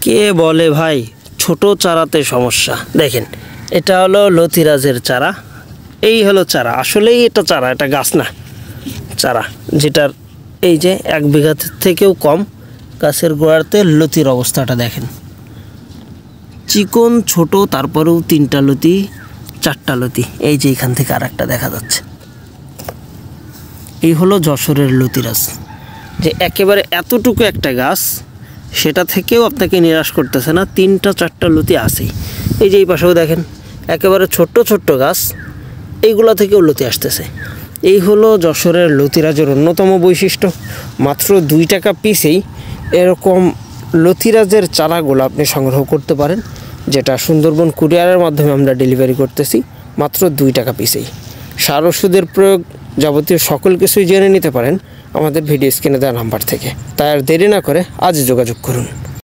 কে বলে ভাই ছোট চারাতে সমস্যা। দেখেন এটা হলো লতিরাজের চারা, এই হলো চারা, আসলেই এটা চারা, এটা গাছ না, চারা, যেটার এই যে 1 বিঘা থেকেও কম গাছের গোড়াতে লতির অবস্থাটা দেখেন, চিকন ছোট, তারপরেও 3টা লতি 4টা লতি, এই যে এখান থেকে আরেকটা দেখা যাচ্ছে। এই হলো যশোরের লতিরাজ, যে একেবারে এতটুকু একটা গাছ, সেটা থেকেও আপনাকে নিরাশ করতেছে না, 3টা 4টা লতি আছেই। এই যে এই পাশেও দেখেন একেবারে ছোট্ট ছোট্ট গাছ, এইগুলা থেকেও লতি আসতেছে। এই হলো যশোরের লতিরাজের অন্যতম বৈশিষ্ট্য। মাত্র 2 টাকা পিসেই এরকম লতিরাজের চারাগুলো আপনি সংগ্রহ করতে পারেন, যেটা সুন্দরবন কুরিয়ারের মাধ্যমে আমরা ডেলিভারি করতেছি মাত্র 2 টাকা পিসেই। সার ওষুধের প্রয়োগ যাবতীয় সকল কিছুই জেনে নিতে পারেন আমাদের ভিডিও স্ক্রিনে দেওয়া নাম্বার থেকে। তাই আর দেরি না করে আজ যোগাযোগ করুন।